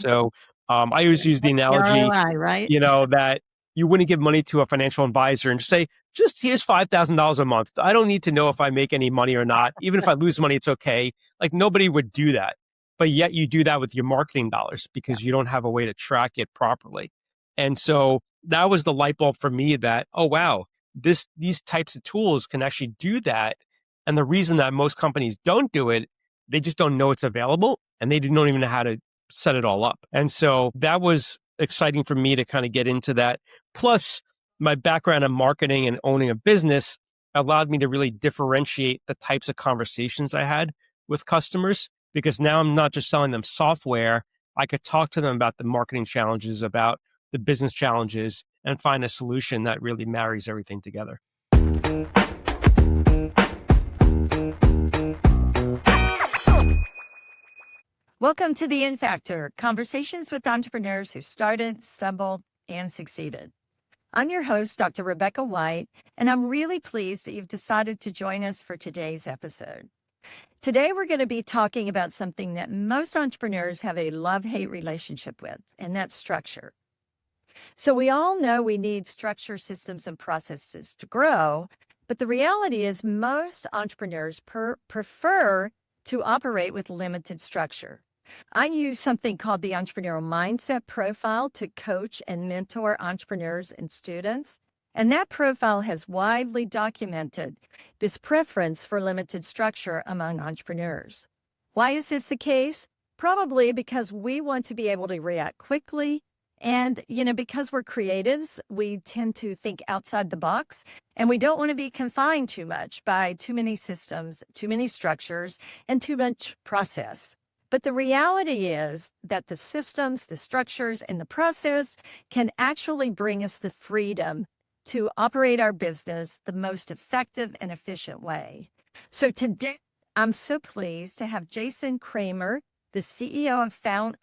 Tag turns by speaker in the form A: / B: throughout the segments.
A: So I always use the
B: The
A: analogy,
B: ROI, right?
A: that you wouldn't give money to a financial advisor and just say, just here's $5,000 a month. I don't need to know if I make any money or not. Even if I lose money, it's okay. Like nobody would do that. But yet you do that with your marketing dollars because you don't have a way to track it properly. And so that was the light bulb for me that, oh, wow, these types of tools can actually do that. And the reason that most companies don't do it, they just don't know it's available and they don't even know how to set it all up. And so that was exciting for me to kind of get into that. Plus, my background in marketing and owning a business allowed me to really differentiate the types of conversations I had with customers because now I'm not just selling them software. I could talk to them about the marketing challenges, about the business challenges, and find a solution that really marries everything together.
B: Welcome to the In Factor, conversations with entrepreneurs who started, stumbled, and succeeded. I'm your host, Dr. Rebecca White, and I'm really pleased that you've decided to join us for today's episode. Today, we're going to be talking about something that most entrepreneurs have a love-hate relationship with, and that's structure. So we all know we need structure, systems, and processes to grow, but the reality is most entrepreneurs prefer to operate with limited structure. I use something called the Entrepreneurial Mindset Profile to coach and mentor entrepreneurs and students. And that profile has widely documented this preference for limited structure among entrepreneurs. Why is this the case? Probably because we want to be able to react quickly. And, because we're creatives, we tend to think outside the box and we don't want to be confined too much by too many systems, too many structures, and too much process. But the reality is that the systems, the structures, and the process can actually bring us the freedom to operate our business the most effective and efficient way. So today, I'm so pleased to have Jason Kramer, the CEO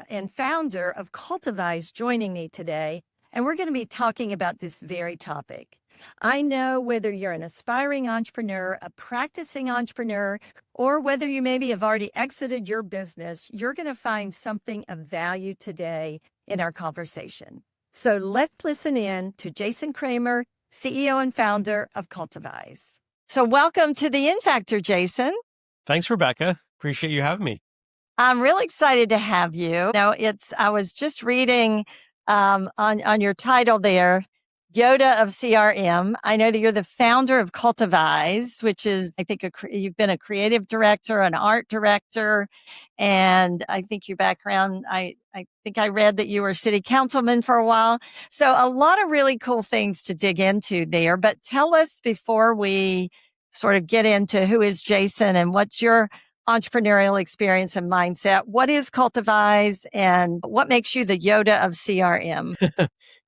B: and founder of Cultivize, joining me today. And we're going to be talking about this very topic. I know whether you're an aspiring entrepreneur, a practicing entrepreneur, or whether you maybe have already exited your business, you're going to find something of value today in our conversation. So let's listen in to Jason Kramer, CEO and founder of Cultivize. So welcome to the In Factor, Jason.
A: Thanks, Rebecca. Appreciate you having me.
B: I'm really excited to have you. I was just reading on your title there, Yoda of CRM. I know that you're the founder of Cultivize, which is, I think, you've been a creative director, an art director, and I think your background, I think I read that you were city councilman for a while. So a lot of really cool things to dig into there. But tell us before we sort of get into who is Jason and what's your entrepreneurial experience and mindset. What is Cultivize and what makes you the Yoda of CRM?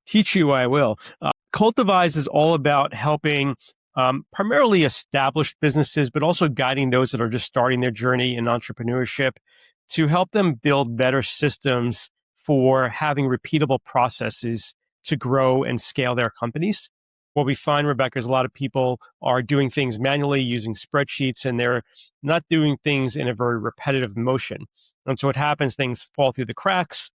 A: Teach you, I will. Cultivize is all about helping primarily established businesses, but also guiding those that are just starting their journey in entrepreneurship to help them build better systems for having repeatable processes to grow and scale their companies. What we find, Rebecca, is a lot of people are doing things manually using spreadsheets and they're not doing things in a very repetitive motion. And so what happens, things fall through the cracks.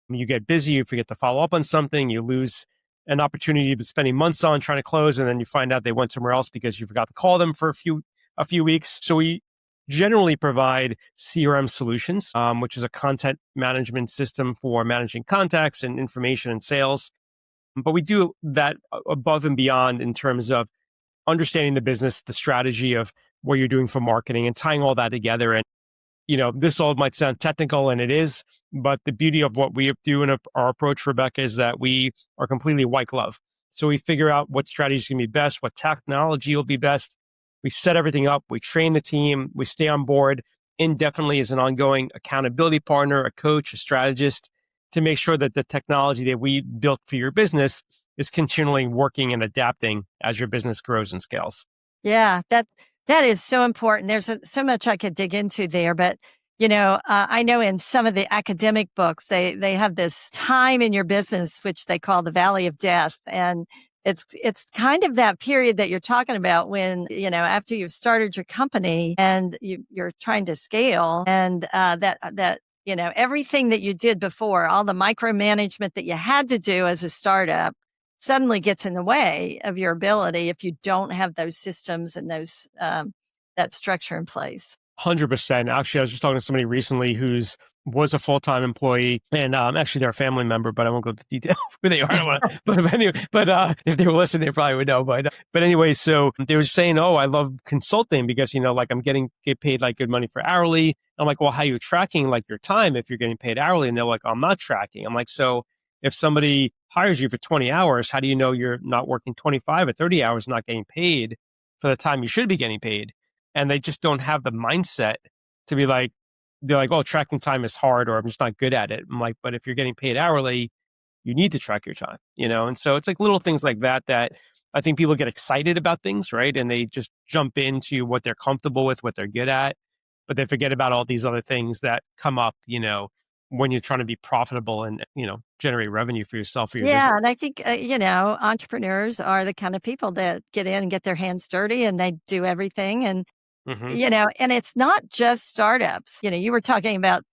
A: You get busy, you forget to follow up on something, you lose an opportunity you've been spending months on trying to close, and then you find out they went somewhere else because you forgot to call them for a few weeks. So we generally provide CRM solutions, which is a content management system for managing contacts and information and sales. But we do that above and beyond in terms of understanding the business, the strategy of what you're doing for marketing and tying all that together. And, this all might sound technical, and it is, but the beauty of what we do in our approach, Rebecca, is that we are completely white glove. So we figure out what strategy is going to be best, what technology will be best. We set everything up. We train the team. We stay on board indefinitely as an ongoing accountability partner, a coach, a strategist, to make sure that the technology that we built for your business is continually working and adapting as your business grows and scales.
B: Yeah, that is so important. There's so much I could dig into there, but I know in some of the academic books, they have this time in your business, which they call the Valley of Death. And it's kind of that period that you're talking about when, after you've started your company and you're trying to scale and that everything that you did before, all the micromanagement that you had to do as a startup suddenly gets in the way of your ability if you don't have those systems and that structure in place.
A: 100%. Actually, I was just talking to somebody recently was a full-time employee, and actually they're a family member, but I won't go into detail of who they are. I don't want to, but anyway, if they were listening, they probably would know. But anyway, so they were saying, "Oh, I love consulting because like I'm get paid like good money for hourly." I'm like, "Well, how are you tracking like your time if you're getting paid hourly?" And they're like, "I'm not tracking." I'm like, "So if somebody hires you for 20 hours, how do you know you're not working 25 or 30 hours, not getting paid for the time you should be getting paid?" And they just don't have the mindset to be like, they're like, "Oh, tracking time is hard," or "I'm just not good at it." I'm like, "But if you're getting paid hourly, you need to track your time." And so it's like little things like that I think people get excited about things, right? And they just jump into what they're comfortable with, what they're good at, but they forget about all these other things that come up when you're trying to be profitable and generate revenue for yourself or your
B: Yeah,
A: business.
B: and I think, entrepreneurs are the kind of people that get in and get their hands dirty and they do everything. And,
A: Hmm.
B: and it's not just startups. You were talking about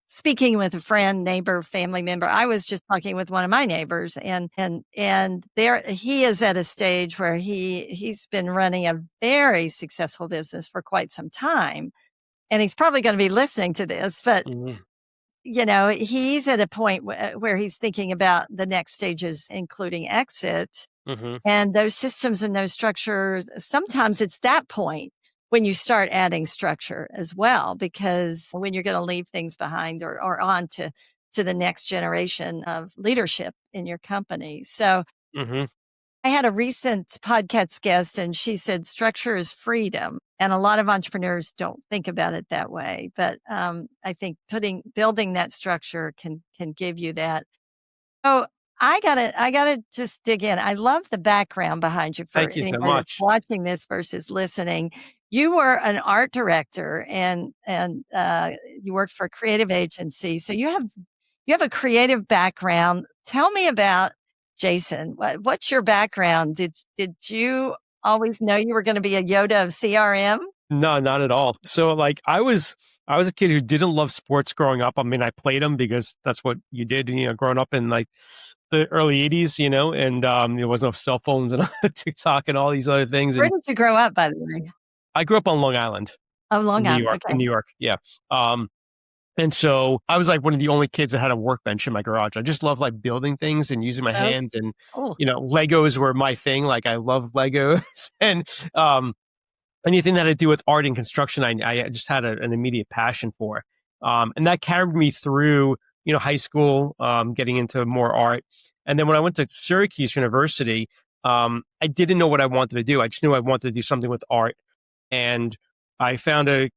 B: speaking with a friend, neighbor, family member. I was just talking with one of my neighbors and there he is at a stage where he's been running a very successful business for quite some time. And he's probably going to be listening to this, but
A: Hmm.
B: he's at a point where he's thinking about the next stages, including exit.
A: Hmm.
B: And those systems and those structures, sometimes it's that point when you start adding structure as well, because when you're going to leave things behind or on to the next generation of leadership in your company. So
A: Hmm.
B: I had a recent podcast guest and she said structure is freedom. And a lot of entrepreneurs don't think about it that way. But I think building that structure can give you that. Oh, I gotta just dig in. I love the background behind you for
A: Thank you so
B: anybody that's
A: much.
B: watching this versus listening. You were an art director and you worked for a creative agency. So you have a creative background. Tell me about Jason. What's your background? Did you always know you were going to be a Yoda of CRM?
A: No, not at all. So like I was a kid who didn't love sports growing up. I mean, I played them because that's what you did, growing up in like the early 80s, and there was no cell phones and TikTok and all these other things.
B: Where
A: And
B: did you grow up, by the way?
A: I grew up on Long Island
B: Oh,
A: in
B: Long
A: New
B: Island.
A: York, in
B: Okay.
A: New York. Yeah. Um, and so I was like one of the only kids that had a workbench in my garage. I just love like building things and using my
B: Oh,
A: hands and,
B: cool.
A: Legos were my thing. Like I love Legos and, anything that I do with art and construction, I just had an immediate passion for. And that carried me through high school, getting into more art. And then when I went to Syracuse University, I didn't know what I wanted to do. I just knew I wanted to do something with art. And I found a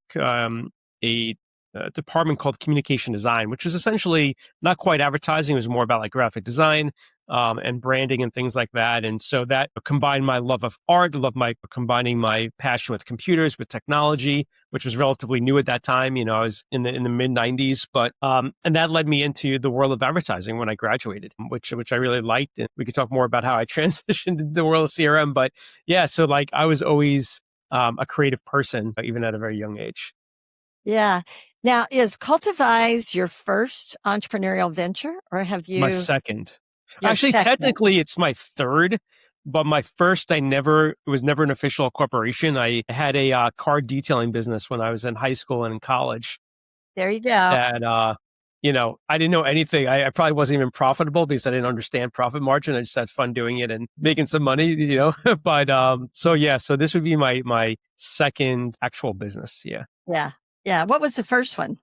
A: department called communication design, which was essentially not quite advertising. It was more about like graphic design, and branding and things like that. And so that combined my love of art, combining my passion with computers, with technology, which was relatively new at that time. I was in the mid '90s, but and that led me into the world of advertising when I graduated, which I really liked. And we could talk more about how I transitioned into the world of CRM. But yeah, so like I was always a creative person, even at a very young age.
B: Yeah. Now, is Cultivize your first entrepreneurial venture, or have
A: My
B: you
A: second.
B: your
A: Actually,
B: second?
A: technically, it's my third, but my first, it was never an official corporation. I had a car detailing business when I was in high school and in college
B: There you go.
A: that I didn't know anything. I probably wasn't even profitable because I didn't understand profit margin. I just had fun doing it and making some money. But so yeah, so this would be my second actual business. Yeah.
B: Yeah. Yeah. What was the first one?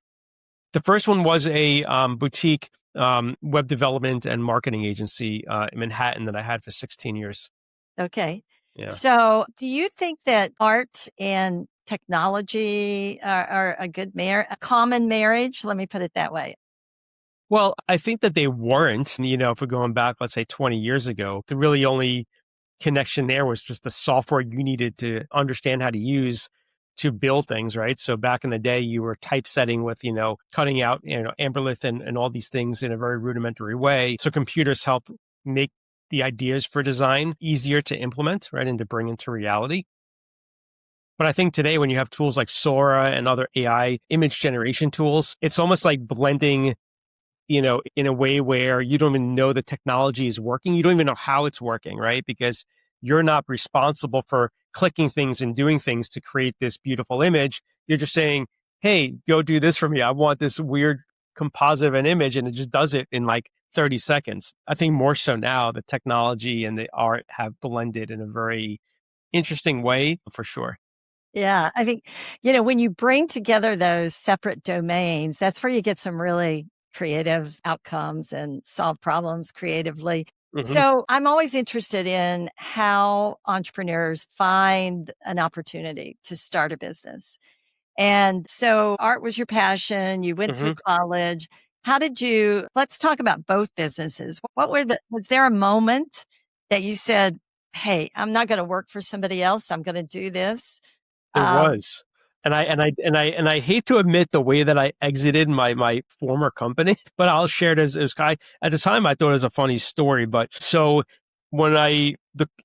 A: The first one was a boutique web development and marketing agency in Manhattan that I had for 16 years.
B: Okay.
A: Yeah.
B: So, do you think that art and technology are a common marriage? Let me put it that way.
A: Well, I think that they weren't, if we're going back, let's say 20 years ago, the really only connection there was just the software you needed to understand how to use to build things, right? So back in the day, you were typesetting with cutting out Amberlith and all these things in a very rudimentary way. So computers helped make the ideas for design easier to implement, right? And to bring into reality. But I think today when you have tools like Sora and other AI image generation tools, it's almost like blending, in a way where you don't even know the technology is working. You don't even know how it's working, right? Because you're not responsible for clicking things and doing things to create this beautiful image. You're just saying, hey, go do this for me. I want this weird composite of an image. And it just does it in like 30 seconds. I think more so now the technology and the art have blended in a very interesting way for sure.
B: Yeah, I think, when you bring together those separate domains, that's where you get some really creative outcomes and solve problems creatively.
A: Hmm.
B: So I'm always interested in how entrepreneurs find an opportunity to start a business. And so art was your passion. You went through
A: Hmm.
B: college. Let's talk about both businesses. Was there a moment that you said, hey, I'm not going to work for somebody else. I'm going to do this?
A: There
B: Um,
A: was. And I hate to admit the way that I exited my former company, but I'll share it as at the time I thought it was a funny story. But so the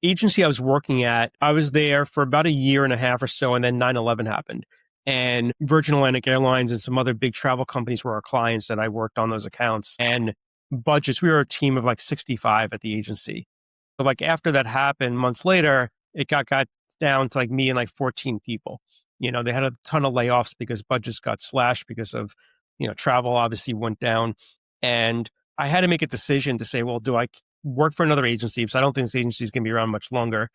A: agency I was working at, I was there for about a year and a half or so, and then 9/11 happened. And Virgin Atlantic Airlines and some other big travel companies were our clients that I worked on those accounts. And budgets, we were a team of like 65 at the agency. But like after that happened, months later, it got down to like me and like 14 people. They had a ton of layoffs because budgets got slashed because of, travel obviously went down. And I had to make a decision to say, well, do I work for another agency? Because I don't think this agency is going to be around much longer.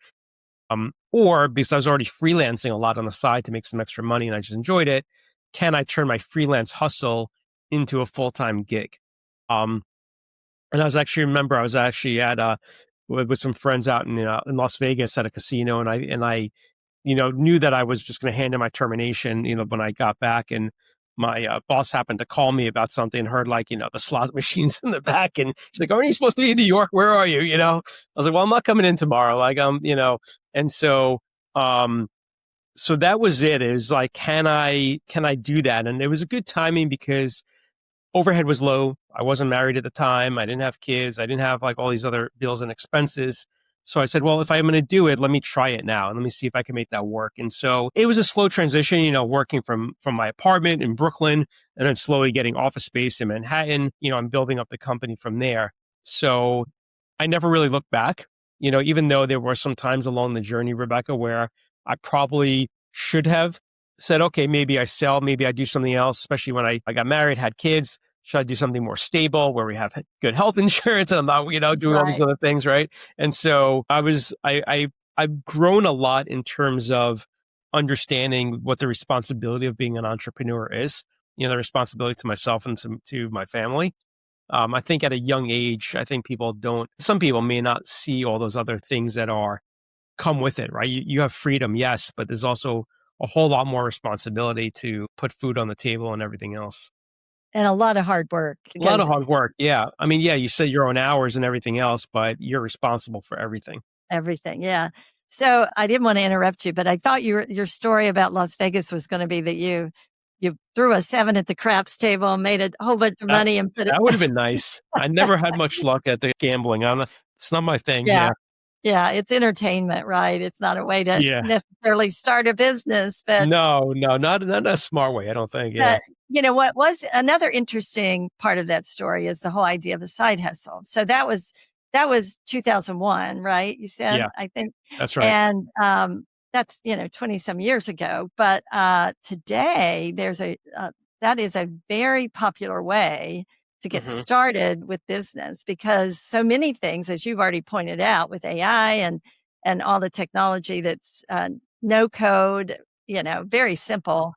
A: Or because I was already freelancing a lot on the side to make some extra money and I just enjoyed it, can I turn my freelance hustle into a full-time gig? Um, and I was actually at with some friends out in Las Vegas at a casino, and I knew that I was just going to hand in my termination, when I got back, and my boss happened to call me about something and heard like, the slot machines in the back, and she's like, "Aren't you supposed to be in New York? Where are you?" I was like, "Well, I'm not coming in tomorrow." Like, and um, so that was it. It was like, can I do that? And it was a good timing because overhead was low. I wasn't married at the time. I didn't have kids. I didn't have like all these other bills and expenses. So I said, well, if I'm going to do it, let me try it now and let me see if I can make that work. And so it was a slow transition, working from my apartment in Brooklyn and then slowly getting office space in Manhattan. I'm building up the company from there. So I never really looked back, even though there were some times along the journey, Rebecca, where I probably should have said, okay, maybe I sell, maybe I do something else, especially when I got married, had kids. Should I do something more stable where we have good health insurance and I'm not, doing all these
B: right.
A: other things, right? And so I've grown a lot in terms of understanding what the responsibility of being an entrepreneur is, the responsibility to myself and to my family. I think at a young age, I think some people may not see all those other things that come with it, right? You have freedom, yes, but there's also a whole lot more responsibility to put food on the table and everything else.
B: And a lot of hard work
A: A lot of
B: because
A: hard work. Yeah. I mean, yeah, you set your own hours and everything else, but you're responsible for everything.
B: everything. Yeah. So I didn't want to interrupt you, but I thought your story about Las Vegas was going to be that you threw a 7 at the craps table, made a whole bunch of
A: That
B: money and put it.
A: that would have been nice. I never had much luck at the gambling. It's not my thing.
B: Yeah.
A: Yeah.
B: Yeah, it's entertainment, right? It's not a way to
A: Yeah.
B: necessarily start a business, but
A: No, no, not a smart way, I don't think. Yeah.
B: But, what was another interesting part of that story is the whole idea of a side hustle. So that was 2001, right? You said,
A: Yeah.
B: I think,
A: That's right.
B: and that's 20 some years ago. But today that is a very popular way to get
A: Hmm.
B: started with business because so many things, as you've already pointed out, with AI and all the technology that's no code, very simple,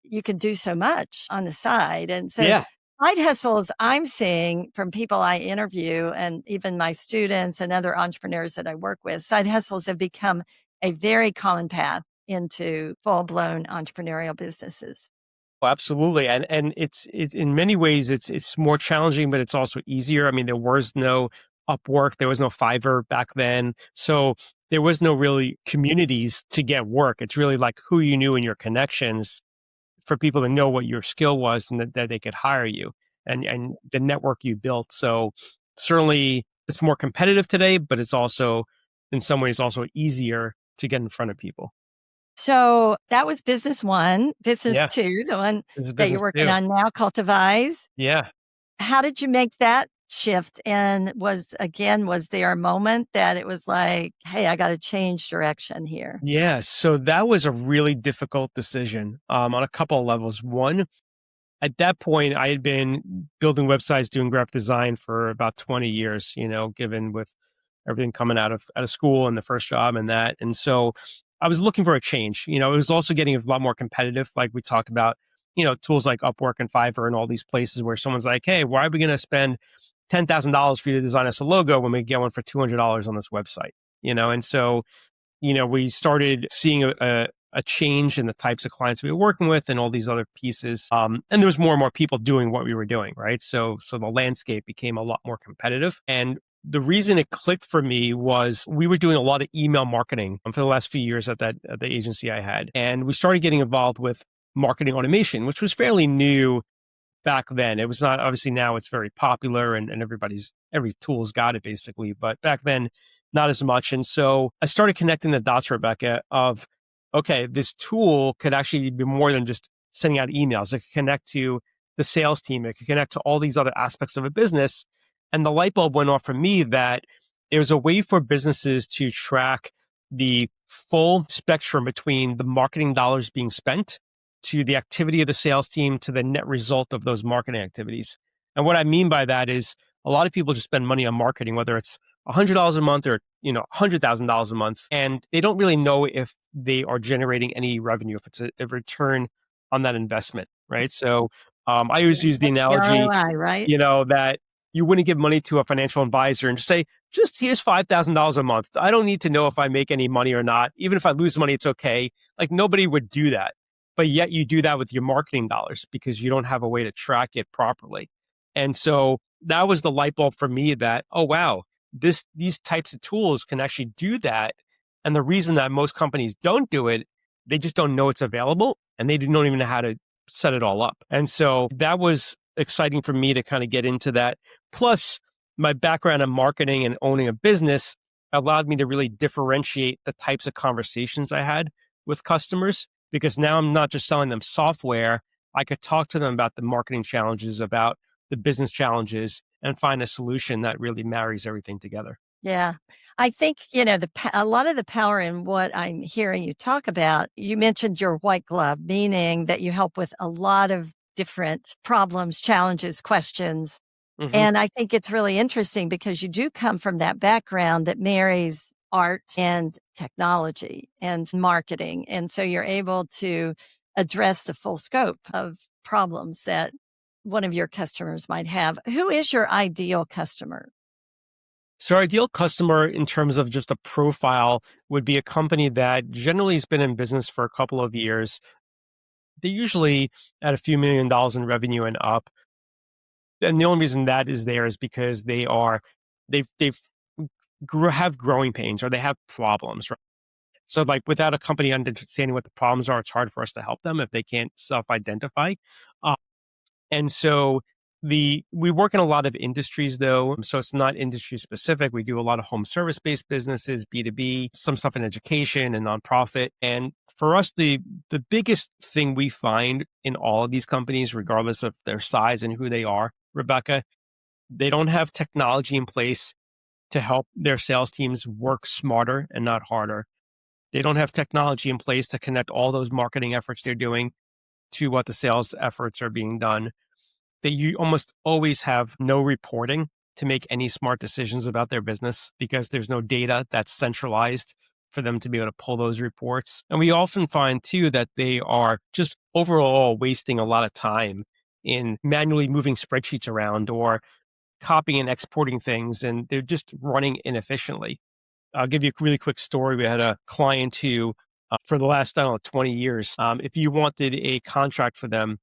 B: you can do so much on the side. And so
A: Yeah.
B: side hustles I'm seeing from people I interview and even my students and other entrepreneurs that I work with, side hustles have become a very common path into full-blown entrepreneurial businesses.
A: Oh, absolutely. And it's in many ways it's more challenging, but it's also easier. I mean, there was no Upwork, there was no Fiverr back then. So there was no really communities to get work. It's really like who you knew and your connections for people to know what your skill was and that they could hire you and the network you built. So certainly it's more competitive today, but it's also in some ways also easier to get in front of people.
B: So that was business one. Business
A: Yeah.
B: two, the one
A: This is
B: that you're
A: business
B: working
A: too.
B: on now, Cultivize.
A: Yeah.
B: How did you make that shift? And was there a moment that it was like, hey, I got to change direction here?
A: Yeah. So that was a really difficult decision on a couple of levels. One, at that point, I had been building websites, doing graphic design for about 20 years, given with everything coming out of school and the first job and that. And so I was looking for a change. It was also getting a lot more competitive, like we talked about, tools like Upwork and Fiverr and all these places where someone's like, hey, why are we going to spend $10,000 for you to design us a logo when we get one for $200 on this website? And so we started seeing a change in the types of clients we were working with and all these other pieces. And there was more and more people doing what we were doing, right? So the landscape became a lot more competitive. And the reason it clicked for me was we were doing a lot of email marketing for the last few years at the agency I had. And we started getting involved with marketing automation, which was fairly new back then. It was not, obviously now it's very popular and every tool's got it basically, but back then not as much. And so I started connecting the dots, Rebecca, of, okay, this tool could actually be more than just sending out emails. It could connect to the sales team. It could connect to all these other aspects of a business. And the light bulb went off for me that there was a way for businesses to track the full spectrum between the marketing dollars being spent to the activity of the sales team to the net result of those marketing activities. And what I mean by that is a lot of people just spend money on marketing, whether it's $100 a month or, $100,000 a month, and they don't really know if they are generating any revenue, if it's a return on that investment, right? So I always use the
B: What's the
A: analogy,
B: ROI, right?
A: that you wouldn't give money to a financial advisor and just say, just here's $5,000 a month. I don't need to know if I make any money or not. Even if I lose money, it's okay. Like nobody would do that. But yet you do that with your marketing dollars because you don't have a way to track it properly. And so that was the light bulb for me that, oh, wow, these types of tools can actually do that. And the reason that most companies don't do it, they just don't know it's available and they don't even know how to set it all up. And so that was exciting for me to kind of get into that. Plus, my background in marketing and owning a business allowed me to really differentiate the types of conversations I had with customers because now I'm not just selling them software. I could talk to them about the marketing challenges, about the business challenges, and find a solution that really marries everything together.
B: Yeah. I think, a lot of the power in what I'm hearing you talk about, you mentioned your white glove, meaning that you help with a lot of different problems, challenges, questions.
A: Hmm.
B: And I think it's really interesting because you do come from that background that marries art and technology and marketing. And so you're able to address the full scope of problems that one of your customers might have. Who is your ideal customer?
A: So, our ideal customer, in terms of just a profile, would be a company that generally has been in business for a couple of years. They're usually at a few $1 million in revenue and up. And the only reason that is there is because they've have growing pains or they have problems. Right? So, like without a company understanding what the problems are, it's hard for us to help them if they can't self-identify. Uh, and so we work in a lot of industries though, so it's not industry specific. We do a lot of home service based businesses, B2B, some stuff in education and nonprofit. And for us, the biggest thing we find in all of these companies, regardless of their size and who they are, Rebecca, they don't have technology in place to help their sales teams work smarter and not harder. They don't have technology in place to connect all those marketing efforts they're doing to what the sales efforts are being done. You almost always have no reporting to make any smart decisions about their business because there's no data that's centralized for them to be able to pull those reports. And we often find too that they are just overall wasting a lot of time in manually moving spreadsheets around or copying and exporting things, and they're just running inefficiently. I'll give you a really quick story. We had a client who, for the last, I don't know, 20 years, if you wanted a contract for them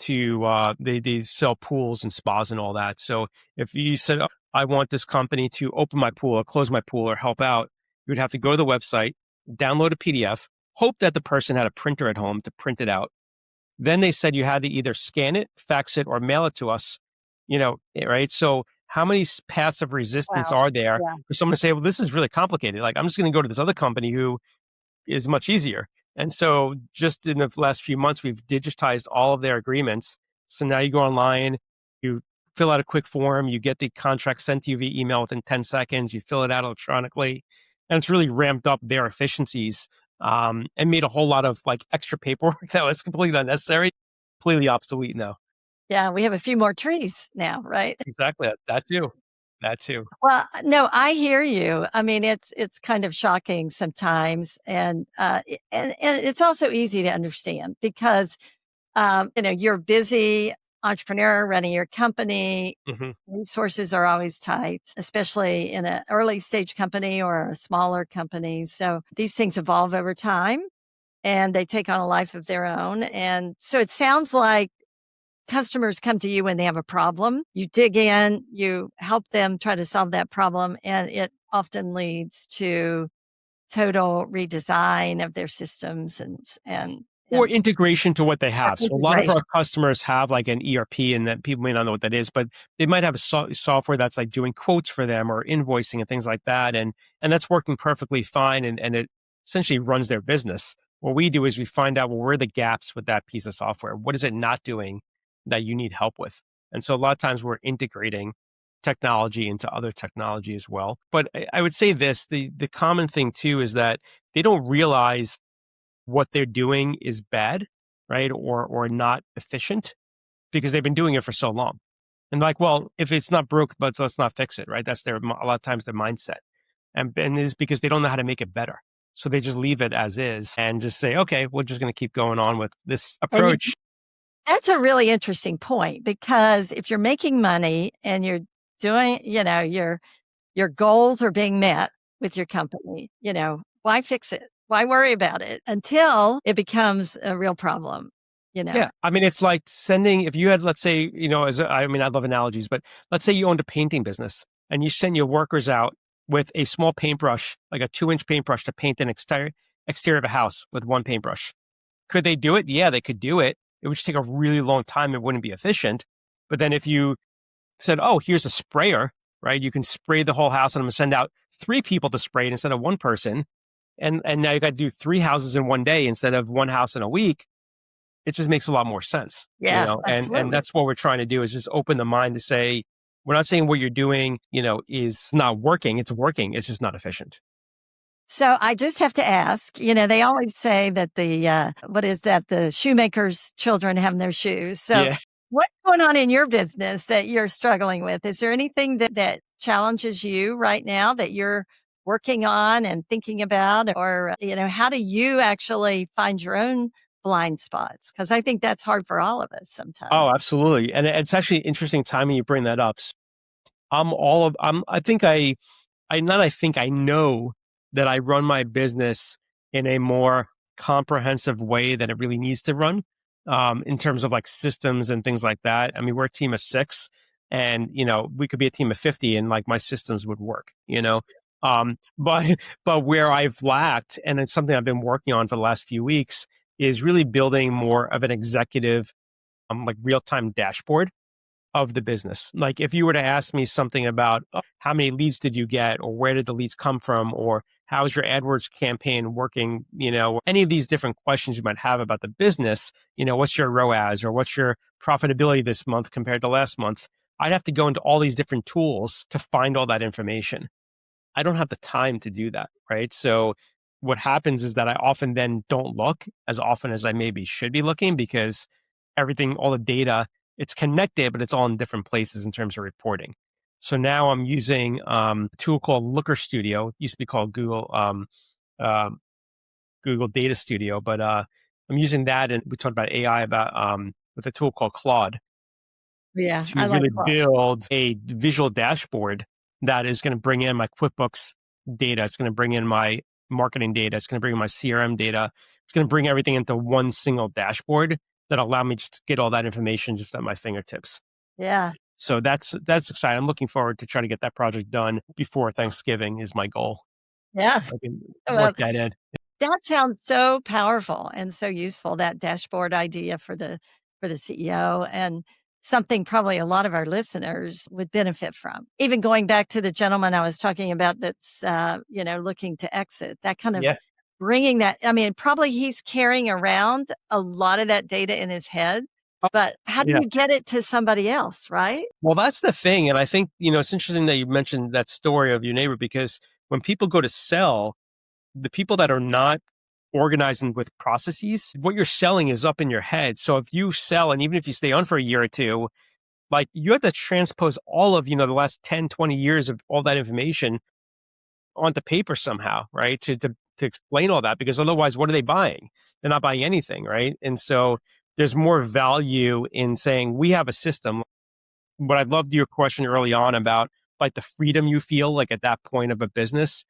A: to, they sell pools and spas and all that. So if you said, "Oh, I want this company to open my pool or close my pool or help out," you would have to go to the website, download a PDF, hope that the person had a printer at home to print it out. Then they said you had to either scan it, fax it, or mail it to us, right? So how many paths of resistance
B: Wow.
A: are there
B: Yeah.
A: for someone to say, well, this is really complicated. Like, I'm just going to go to this other company who is much easier. And so just in the last few months, we've digitized all of their agreements. So now you go online, you fill out a quick form, you get the contract sent to you via email within 10 seconds, you fill it out electronically, and it's really ramped up their efficiencies, and made a whole lot of like extra paperwork that was completely unnecessary, completely obsolete now.
B: Yeah, we have a few more trees now, right?
A: Exactly. That too. That too.
B: Well, no, I hear you. I mean, it's kind of shocking sometimes, and and it's also easy to understand because you're a busy entrepreneur running your company.
A: Hmm.
B: Resources are always tight, especially in an early stage company or a smaller company. So these things evolve over time and they take on a life of their own. And so it sounds like customers come to you when they have a problem. You dig in, you help them try to solve that problem, and it often leads to total redesign of their systems
A: Or
B: and
A: integration to what they
B: or
A: have. So a lot of
B: integration.
A: our customers have like an ERP, and that people may not know what that is, but they might have a software that's like doing quotes for them or invoicing and things like that. And that's working perfectly fine. And it essentially runs their business. What we do is we find out, well, where are the gaps with that piece of software? What is it not doing that you need help with? And so a lot of times we're integrating technology into other technology as well. But I would say this, the common thing too is that they don't realize what they're doing is bad, right? Or not efficient because they've been doing it for so long. And like, well, if it's not broke, but let's not fix it, right? That's a lot of times their mindset. And it's because they don't know how to make it better. So they just leave it as is and just say, okay, we're just going to keep going on with this
B: And
A: approach.
B: that's a really interesting point because if you're making money and you're doing, your goals are being met with your company, why fix it? Why worry about it until it becomes a real problem, you know?
A: Yeah. I mean, it's like sending, if you had, let's say, I mean, I love analogies, but let's say you owned a painting business and you send your workers out with a small paintbrush, like a 2-inch paintbrush to paint an exterior of a house with one paintbrush. Could they do it? Yeah, they could do it. It would just take a really long time. It wouldn't be efficient. But then if you said, oh, here's a sprayer, right? You can spray the whole house and I'm going to send out 3 people to spray it instead of one person. And now you got to do 3 houses in one day instead of one house in a week. It just makes a lot more sense,
B: Yeah,
A: and
B: absolutely.
A: that's what we're trying to do is just open the mind to say, we're not saying what you're doing, is not working. It's working. It's just not efficient.
B: So I just have to ask, they always say that what is that? The shoemaker's children have their shoes. So
A: Yeah.
B: what's going on in your business that you're struggling with? Is there anything that challenges you right now that you're working on and thinking about? Or, how do you actually find your own blind spots? Because I think that's hard for all of us
A: Oh,
B: sometimes.
A: absolutely. And it's actually interesting timing you bring that up. I think I know that I run my business in a more comprehensive way than it really needs to run, in terms of like systems and things like that. I mean, we're a team of 6 and, we could be a team of 50 and like my systems would work. But, but where I've lacked, and it's something I've been working on for the last few weeks, is really building more of an executive, like real time dashboard of the business. Like if you were to ask me something about, oh, how many leads did you get, or where did the leads come from, or how's your AdWords campaign working, any of these different questions you might have about the business, what's your ROAS or what's your profitability this month compared to last month? I'd have to go into all these different tools to find all that information. I don't have the time to do that, right? So what happens is that I often then don't look as often as I maybe should be looking because everything, all the data, it's connected, but it's all in different places in terms of reporting. So now I'm using a tool called Looker Studio. It used to be called um, Google Data Studio, but I'm using that, and we talked about AI about with a tool called Claude
B: Yeah,
A: to
B: I like
A: really
B: that.
A: build a visual dashboard that is going to bring in my QuickBooks data. It's going to bring in my marketing data. It's going to bring in my CRM data. It's going to bring everything into one single dashboard that allow me just to get all that information just at my fingertips.
B: Yeah.
A: So that's exciting. I'm looking forward to try to get that project done before Thanksgiving is my goal.
B: Yeah.
A: I can
B: Well,
A: work that in.
B: that sounds so powerful and so useful, that dashboard idea for the CEO, and something probably a lot of our listeners would benefit from. Even going back to the gentleman I was talking about that's, looking to exit, that kind of
A: Yeah.
B: bringing that? I mean, probably he's carrying around a lot of that data in his head,
A: Oh,
B: but how do
A: yeah.
B: you get it to somebody else, right?
A: Well, that's the thing. And I think, it's interesting that you mentioned that story of your neighbor because when people go to sell, the people that are not organizing with processes, what you're selling is up in your head. So if you sell, and even if you stay on for a year or two, like you have to transpose all of, the last 10, 20 years of all that information onto paper somehow, right? To explain all that, because otherwise, what are they buying? They're not buying anything, right? And so there's more value in saying we have a system. What I loved your question early on about like the freedom you feel like at that point of a business.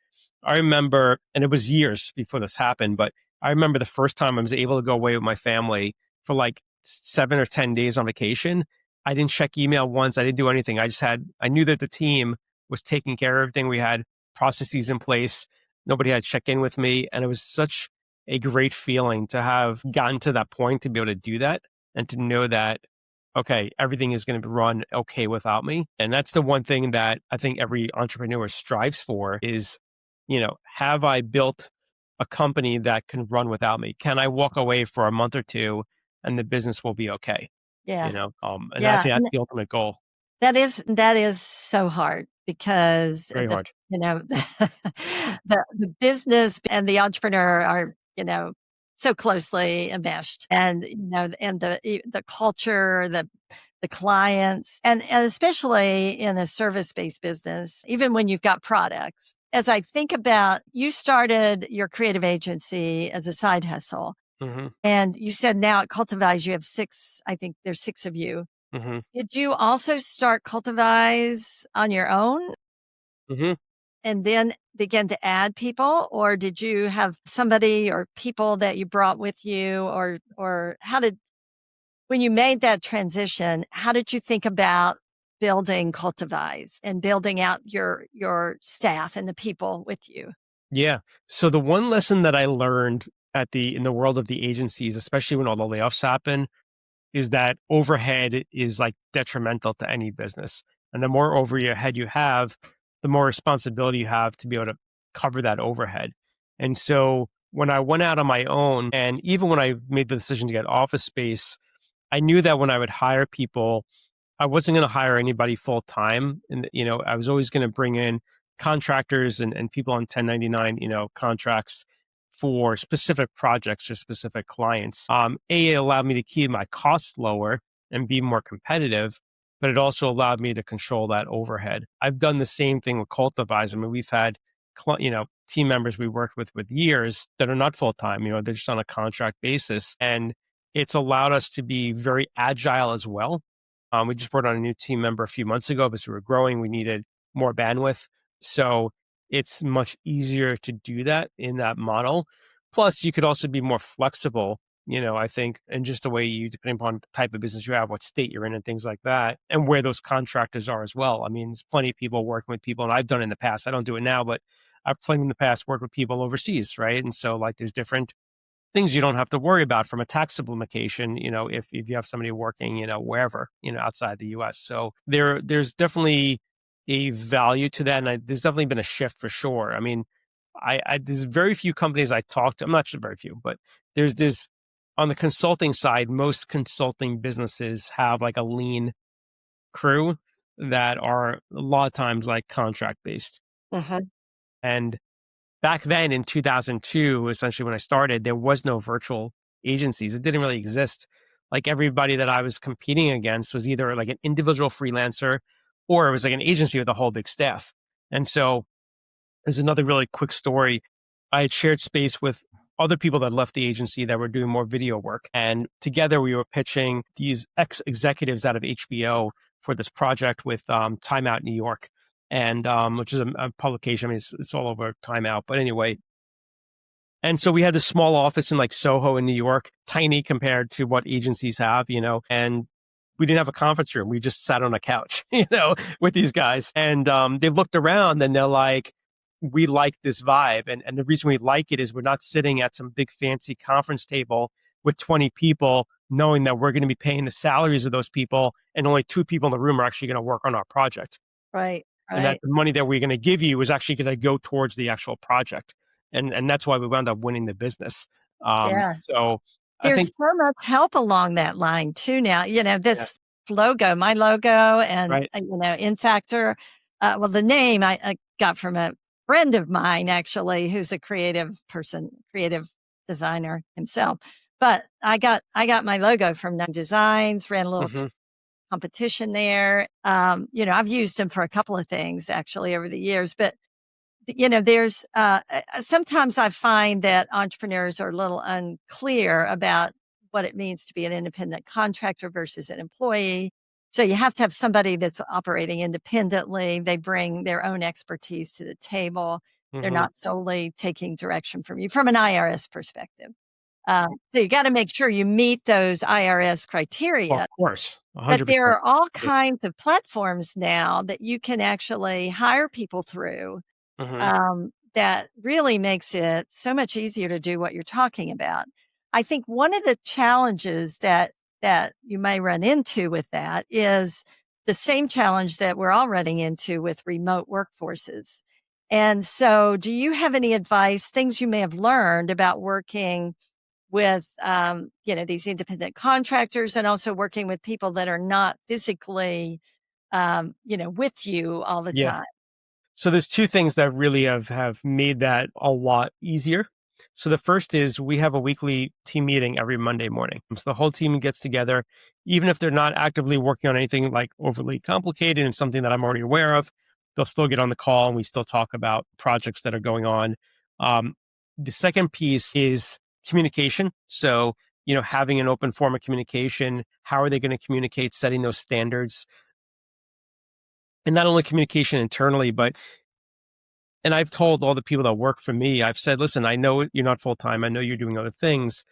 A: I remember, and it was years before this happened, but I remember the first time I was able to go away with my family for like 7 or 10 days on vacation. I didn't check email once. I didn't do anything. I knew that the team was taking care of everything. We had processes in place. Nobody had to check in with me. And it was such a great feeling to have gotten to that point to be able to do that and to know that okay, everything is going to run okay without me. And that's the one thing that I think every entrepreneur strives for is, have I built a company that can run without me? Can I walk away for a month or two and the business will be okay?
B: Yeah.
A: And I
B: Yeah.
A: think that's the ultimate goal.
B: That is so hard because
A: Very hard.
B: the business and the entrepreneur are, so closely enmeshed and, and the culture, the clients and especially in a service-based business, even when you've got products. As I think about, you started your creative agency as a side hustle
A: Hmm.
B: and you said now at Cultivize, you have six, I think there's six of you.
A: Hmm.
B: Did you also start Cultivize on your own
A: Hmm.
B: and then begin to add people? Or did you have somebody or people that you brought with you? Or when you made that transition, how did you think about building Cultivize and building out your staff and the people with you?
A: Yeah. So the one lesson that I learned in the world of the agencies, especially when all the layoffs happen, is that overhead is like detrimental to any business. And the more overhead you have, the more responsibility you have to be able to cover that overhead. And so when I went out on my own, and even when I made the decision to get office space, I knew that when I would hire people, I wasn't going to hire anybody full time. And, I was always going to bring in contractors and people on 1099, contracts for specific projects or specific clients. It allowed me to keep my costs lower and be more competitive, but it also allowed me to control that overhead. I've done the same thing with Cultivize. I mean, we've had, team members we worked with years that are not full time, they're just on a contract basis. And it's allowed us to be very agile as well. We just brought on a new team member a few months ago because we were growing. We needed more bandwidth. So it's much easier to do that in that model. Plus, you could also be more flexible, I think, and just the way depending upon the type of business you have, what state you're in, and things like that, and where those contractors are as well. I mean, there's plenty of people working with people, and I've done it in the past. I don't do it now, but I've plenty in the past worked with people overseas, right? And so, like, there's different things you don't have to worry about from a tax implication, if you have somebody working, wherever, outside the US. So there's definitely a value to that. And there's definitely been a shift for sure. I mean, there's very few companies I talk to. I'm not sure very few, but there's this on the consulting side, most consulting businesses have like a lean crew that are a lot of times like contract based.
B: Uh-huh.
A: And back then in 2002, essentially when I started, there was no virtual agencies. It didn't really exist. Like everybody that I was competing against was either like an individual freelancer or it was like an agency with a whole big staff. And so there's another really quick story. I had shared space with other people that left the agency that were doing more video work. And together we were pitching these ex-executives out of HBO for this project with Time Out New York, and which is a publication. I mean, it's all over Time Out. But anyway, and so we had this small office in like Soho in New York, tiny compared to what agencies have, and we didn't have a conference room. We just sat on a couch, with these guys. And they looked around and they're like, we like this vibe. And the reason we like it is we're not sitting at some big fancy conference table with 20 people, knowing that we're going to be paying the salaries of those people and only two people in the room are actually going to work on our project.
B: Right.
A: And that
B: Right.
A: the money that we're going to give you is actually going to go towards the actual project. And that's why we wound up winning the business.
B: Yeah.
A: So I
B: There's
A: think,
B: so much help along that line too now.
A: yeah,
B: This logo, my logo and,
A: right.
B: In Factor, well, the name I got from a friend of mine actually, who's a creative person, creative designer himself. But I got my logo from Nine Designs, ran a little
A: Hmm.
B: competition there. I've used them for a couple of things actually over the years, but there's sometimes I find that entrepreneurs are a little unclear about what it means to be an independent contractor versus an employee. So you have to have somebody that's operating independently. They bring their own expertise to the table. They're
A: Hmm.
B: not solely taking direction from you from an IRS perspective. So you got to make sure you meet those IRS
A: Well, of
B: criteria.
A: course,
B: But there
A: 100%.
B: are all kinds of platforms now that you can actually hire people through,
A: Hmm.
B: that really makes it so much easier to do what you're talking about. I think one of the challenges that you may run into with that is the same challenge that we're all running into with remote workforces. And so, do you have any advice, things you may have learned about working with, these independent contractors and also working with people that are not physically, with you all the
A: Yeah.
B: time?
A: So there's two things that really have made that a lot easier. So the first is we have a weekly team meeting every Monday morning. So the whole team gets together, even if they're not actively working on anything like overly complicated and something that I'm already aware of, they'll still get on the call and we still talk about projects that are going on. Um, the second piece is communication. So, having an open form of communication, how are they going to communicate, setting those standards, and not only communication internally, but and I've told all the people that work for me, I've said, listen, I know you're not full time. I know you're doing other things,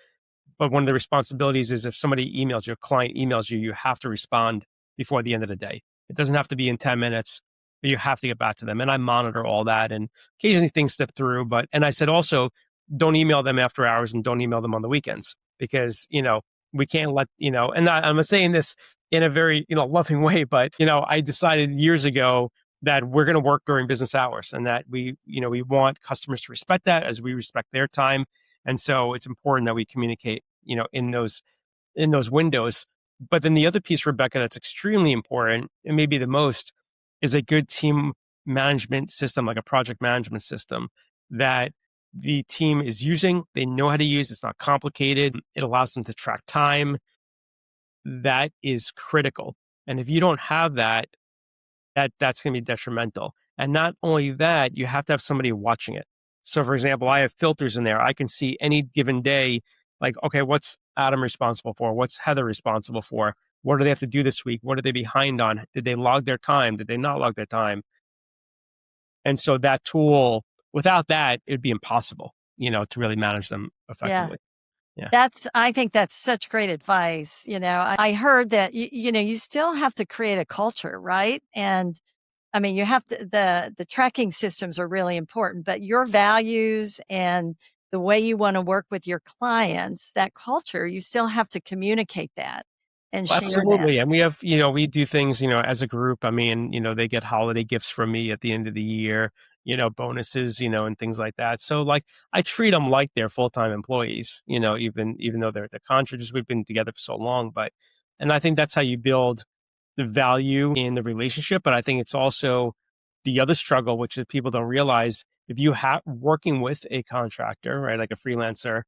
A: but one of the responsibilities is if somebody emails you, a client emails you, you have to respond before the end of the day. It doesn't have to be in 10 minutes, but you have to get back to them. And I monitor all that and occasionally things slip through. And I said also, don't email them after hours and don't email them on the weekends because, we can't let, and I'm saying this in a very, loving way, but, I decided years ago that we're going to work during business hours and that we want customers to respect that as we respect their time. And so it's important that we communicate, in those windows. But then the other piece, Rebecca, that's extremely important and maybe the most is a good team management system, like a project management system that the team is using. They know how to use. It's not complicated. It allows them to track time. That is critical. And if you don't have that, that's going to be detrimental. And not only that, you have to have somebody watching it. So, for example, I have filters in there. I can see any given day, like, okay, what's Adam responsible for? What's Heather responsible for? What do they have to do this week? What are they behind on? Did they log their time? Did they not log their time? And so that tool, without that, it'd be impossible, to really manage them
B: Yeah.
A: effectively. Yeah.
B: I think that's such great advice. I heard that, you still have to create a culture, right? And I mean, you have to, the tracking systems are really important, but your values and the way you want to work with your clients, that culture, you still have to communicate that and
A: Well,
B: share that.
A: absolutely. And we have, we do things, as a group. I mean, they get holiday gifts from me at the end of the year, bonuses, and things like that. So like I treat them like they're full-time employees, even though they're the contractors, we've been together for so long. And I think that's how you build the value in the relationship. But I think it's also the other struggle, which is people don't realize if you have working with a contractor, right, like a freelancer,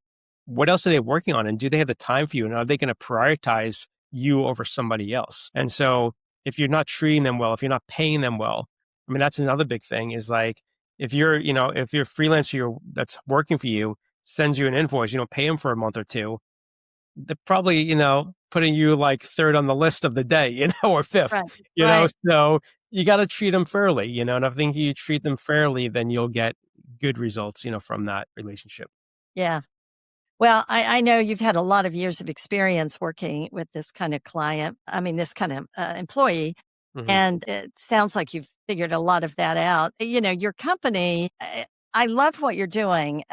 A: what else are they working on? And do they have the time for you? And are they going to prioritize you over somebody else? And so if you're not treating them well, if you're not paying them well, I mean, that's another big thing is like, if you're a freelancer that's working for you sends you an invoice, you don't pay them for a month or two, they're probably, putting you like third on the list of the day, or fifth,
B: Right. Right.
A: so you got to treat them fairly, and I think you treat them fairly, then you'll get good results, from that relationship.
B: Yeah. Well, I know you've had a lot of years of experience working with this kind of client. I mean, this kind of employee.
A: Hmm.
B: And it sounds like you've figured a lot of that out. Your company, I love what you're doing.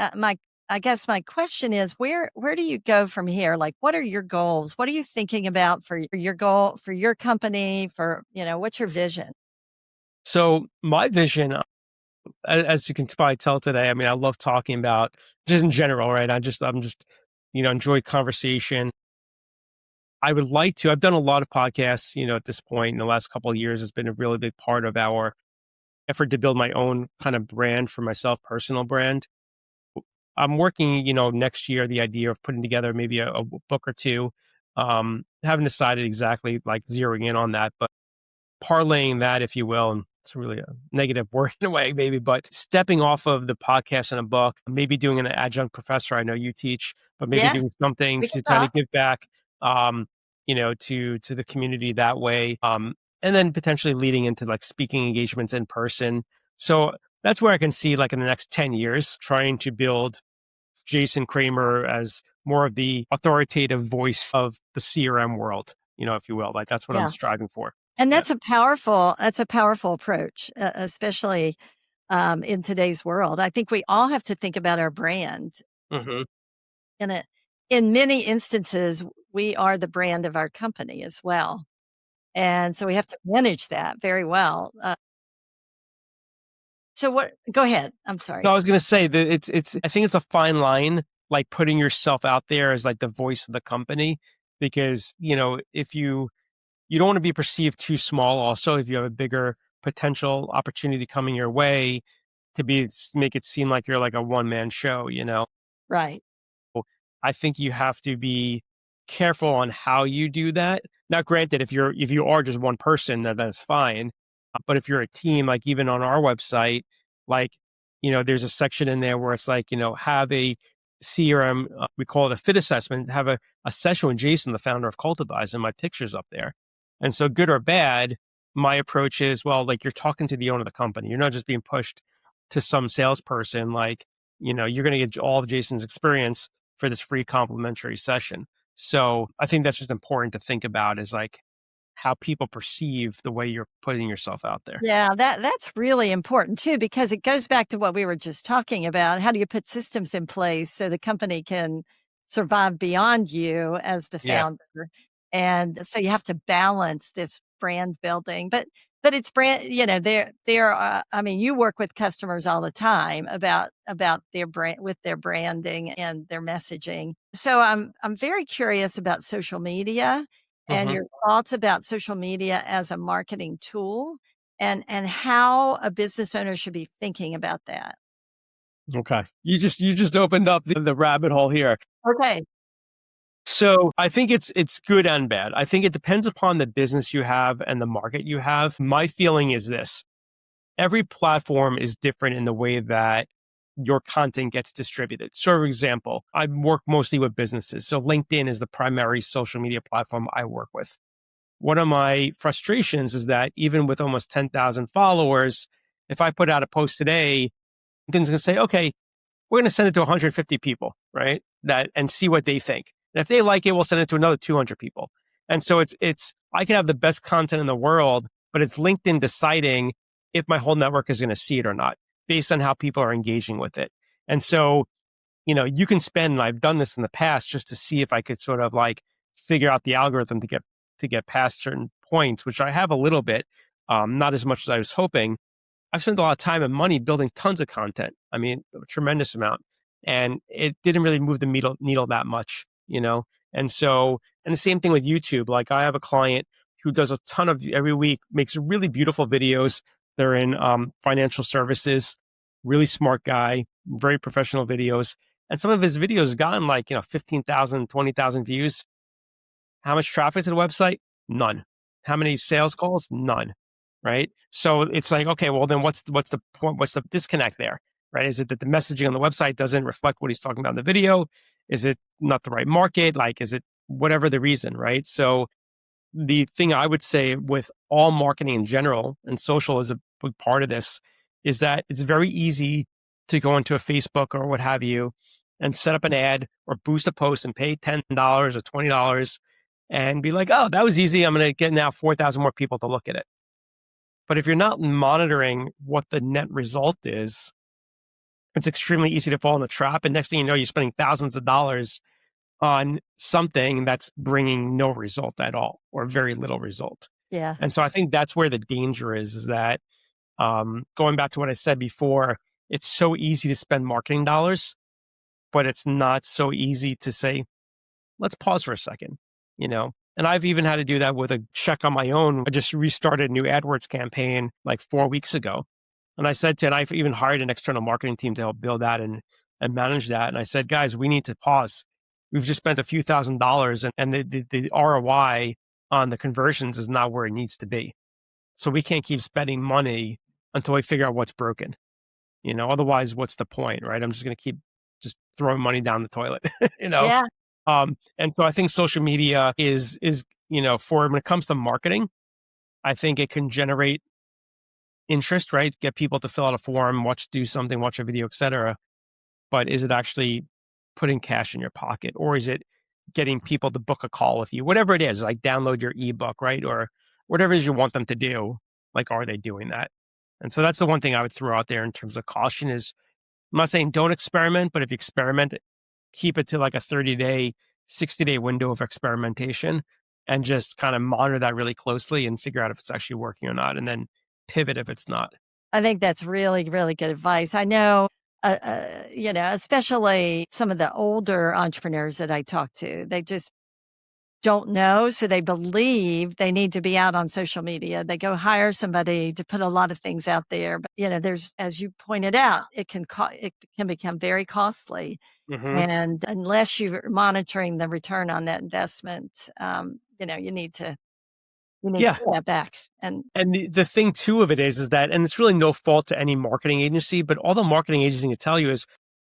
B: I guess my question is, where do you go from here? Like, what are your goals? What are you thinking about for your goal, for your company, what's your vision?
A: So my vision, As you can probably tell today, I mean, I love talking about just in general, right? I'm just, enjoy conversation. I would like to. I've done a lot of podcasts, at this point in the last couple of years. It's been a really big part of our effort to build my own kind of brand for myself, personal brand. I'm working, next year, the idea of putting together maybe a book or two. Haven't decided exactly like zeroing in on that, but parlaying that, if you will, and it's really a negative word in a way, maybe, but stepping off of the podcast and a book, maybe doing an adjunct professor. I know you teach, but maybe
B: Yeah,
A: doing something
B: we can
A: to kind of
B: talk.
A: give back, to the community that way. And then potentially leading into like speaking engagements in person. So that's where I can see like in the next 10 years, trying to build Jason Kramer as more of the authoritative voice of the CRM world, if you will. Like that's what I'm
B: Yeah.
A: striving for.
B: And
A: Yeah.
B: that's a powerful approach, especially in today's world. I think we all have to think about our brand.
A: Hmm.
B: In a, in many instances, we are the brand of our company as well, and so we have to manage that very well. So what? Go ahead. I'm
A: No,
B: sorry.
A: I was gonna say that I think it's a fine line, like putting yourself out there as like the voice of the company, because if you don't want to be perceived too small. Also, if you have a bigger potential opportunity coming your way, to make it seem like you're like a one man show.
B: Right.
A: I think you have to be careful on how you do that. Now, granted, if you are just one person, that's fine. But if you're a team, like even on our website, like there's a section in there where it's like have a CRM, we call it a fit assessment, have a session with Jason, the founder of Cultivize, and my pictures up there. And so, good or bad, my approach is well, like you're talking to the owner of the company. You're not just being pushed to some salesperson. Like you're going to get all of Jason's experience for this free complimentary session. So I think that's just important to think about is like how people perceive the way you're putting yourself out there.
B: Yeah, that's really important too, because it goes back to what we were just talking about. How do you put systems in place so the company can survive beyond you as the
A: Yeah.
B: founder? And so you have to balance this brand building, but it's brand. There. I mean, you work with customers all the time about their brand with their branding and their messaging. So I'm very curious about social media and
A: Hmm.
B: your thoughts about social media as a marketing tool and how a business owner should be thinking about that.
A: Okay. You just opened up the rabbit hole here.
B: Okay.
A: So I think it's good and bad. I think it depends upon the business you have and the market you have. My feeling is this. Every platform is different in the way that your content gets distributed. So, for example, I work mostly with businesses. So LinkedIn is the primary social media platform I work with. One of my frustrations is that even with almost 10,000 followers, if I put out a post today, LinkedIn's going to say, okay, we're going to send it to 150 people, right? And see what they think. And if they like it, we'll send it to another 200 people. And so I can have the best content in the world, but it's LinkedIn deciding if my whole network is going to see it or not based on how people are engaging with it. And so, you can spend, and I've done this in the past just to see if I could sort of like figure out the algorithm to get past certain points, which I have a little bit, not as much as I was hoping. I've spent a lot of time and money building tons of content. I mean, a tremendous amount. And it didn't really move the needle that much. And so, and the same thing with YouTube. Like I have a client who does a ton of every week, makes really beautiful videos. They're in financial services, really smart guy, very professional videos. And some of his videos have gotten like, 15,000, 20,000 views. How much traffic to the website? None. How many sales calls? None. Right. So it's like, okay, well then what's the point? What's the disconnect there? Right. Is it that the messaging on the website doesn't reflect what he's talking about in the video? Is it not the right market? Like, is it whatever the reason? Right. So the thing I would say with all marketing in general, and social is a big part of this, is that it's very easy to go into a Facebook or what have you and set up an ad or boost a post and pay $10 or $20 and be like, oh, that was easy. I'm going to get now 4,000 more people to look at it. But if you're not monitoring what the net result is, it's extremely easy to fall in the trap. And next thing you know, you're spending thousands of dollars on something that's bringing no result at all or very little result.
B: Yeah.
A: And so I think that's where the danger is that Going back to what I said before, it's so easy to spend marketing dollars, but it's not so easy to say, let's pause for a second, you know? And I've even had to do that with a check on my own. I just restarted a new AdWords campaign like 4 weeks ago. And I said to, and I've even hired an external marketing team to help build that and manage that. And I said, guys, we need to pause. We've just spent a few $1,000s and the ROI on the conversions is not where it needs to be. So we can't keep spending money until we figure out what's broken. Otherwise, what's the point, right? I'm just going to keep just throwing money down the toilet, you know?
B: Yeah.
A: And so I think social media is, for when it comes to marketing, I think it can generate interest, right? Get people to fill out a form, do something, watch a video, etc. But is it actually putting cash in your pocket, or is it getting people to book a call with you? Whatever it is, like download your ebook, right? Or whatever it is you want them to do, like, are they doing that? And so that's the one thing I would throw out there in terms of caution is, I'm not saying don't experiment, but if you experiment, keep it to like a 30-day, 60-day window of experimentation and just kind of monitor that really closely and figure out if it's actually working or not, and then pivot if it's not.
B: I think that's really, really good advice. I know, especially some of the older entrepreneurs that I talk to, they just don't know. So they believe they need to be out on social media. They go hire somebody to put a lot of things out there. But, there's, as you pointed out, it can become very costly.
A: Mm-hmm.
B: And unless you're monitoring the return on that investment, you need to step back. And
A: the thing too of it is that, and it's really no fault to any marketing agency, but all the marketing agency can tell you is,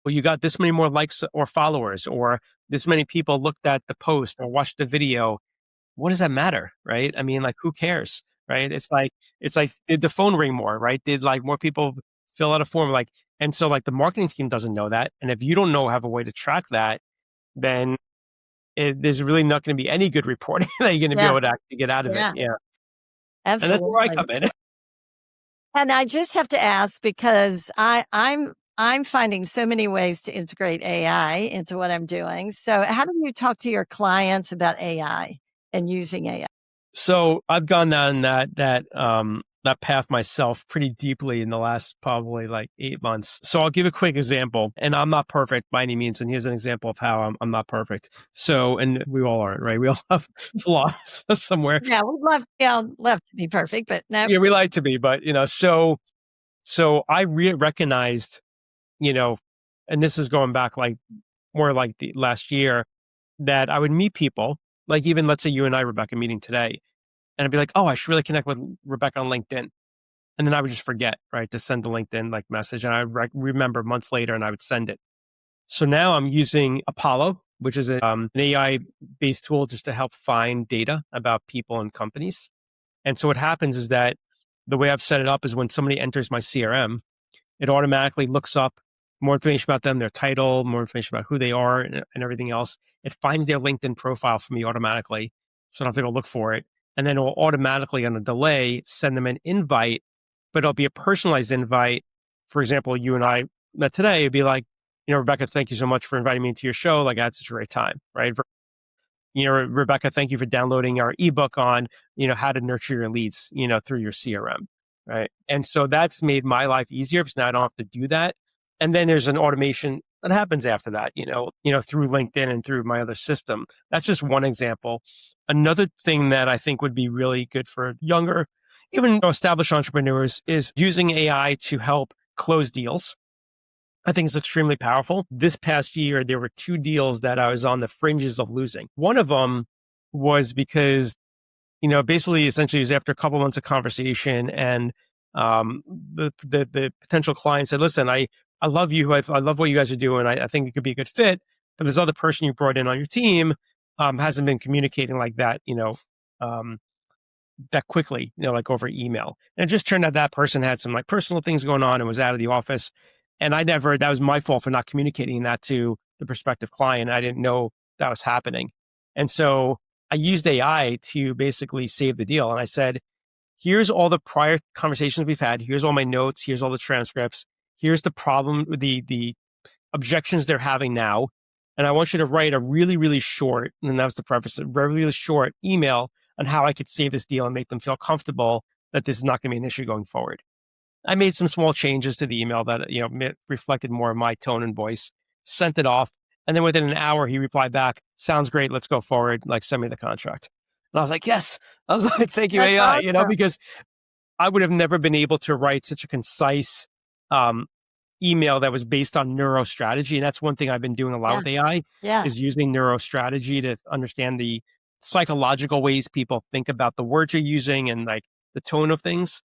A: well, you got this many more likes or followers, or this many people looked at the post or watched the video. What does that matter? Right. I mean, like, who cares? Right. It's like, did the phone ring more? Right. Did like more people fill out a form? Like, and so like the marketing team doesn't know that. And if you don't have a way to track that, then there's really not going to be any good reporting that you're going to be able to actually get out of it. Yeah.
B: Absolutely.
A: And that's where I come in.
B: And I just have to ask, because I'm finding so many ways to integrate AI into what I'm doing. So how do you talk to your clients about AI and using AI?
A: So I've gone down that path myself pretty deeply in the last probably like 8 months. So I'll give a quick example, and I'm not perfect by any means. And here's an example of how I'm not perfect. So, and we all aren't, right? We all have flaws somewhere.
B: Yeah, we'd love to be perfect, but no.
A: Yeah, we like to be, but so I recognized, and this is going back like more like the last year, that I would meet people, like even let's say you and I, Rebecca, meeting today, and I'd be like, oh, I should really connect with Rebecca on LinkedIn. And then I would just forget, right, to send the LinkedIn like message. And I remember months later and I would send it. So now I'm using Apollo, which is an AI based tool just to help find data about people and companies. And so what happens is that the way I've set it up is when somebody enters my CRM, it automatically looks up more information about them, their title, more information about who they are and everything else. It finds their LinkedIn profile for me automatically. So I don't have to go look for it. And then it will automatically, on a delay, send them an invite, but it'll be a personalized invite. For example, you and I met today. It'd be like, Rebecca, thank you so much for inviting me into your show. Like, I had such a great time, right? Rebecca, thank you for downloading our ebook on, how to nurture your leads, through your CRM, right? And so that's made my life easier because now I don't have to do that. And then there's an automation that happens after that, through LinkedIn and through my other system. That's just one example. Another thing that I think would be really good for younger, even established entrepreneurs, is using AI to help close deals. I think it's extremely powerful. This past year, there were 2 deals that I was on the fringes of losing. One of them was because, basically, essentially, it was after a couple months of conversation, and the potential client said, "Listen, I love you. I love what you guys are doing. I think it could be a good fit. But this other person you brought in on your team hasn't been communicating like that, that quickly, like over email." And it just turned out that person had some like personal things going on and was out of the office. And that was my fault for not communicating that to the prospective client. I didn't know that was happening. And so I used AI to basically save the deal. And I said, here's all the prior conversations we've had. Here's all my notes. Here's all the transcripts. Here's the problem, the objections they're having now. And I want you to write a really, really short, and that was the preface, a really, really short email on how I could save this deal and make them feel comfortable that this is not going to be an issue going forward. I made some small changes to the email that, reflected more of my tone and voice, sent it off. And then within an hour, he replied back, sounds great. Let's go forward. Like, send me the contract. And I was like, yes. I was like, thank you,
B: That's
A: AI,
B: awesome.
A: because I would have never been able to write such a concise um, email that was based on neurostrategy. And that's one thing I've been doing a lot
B: Yeah.
A: with AI
B: Yeah.
A: is using neurostrategy to understand the psychological ways people think about the words you're using and like the tone of things.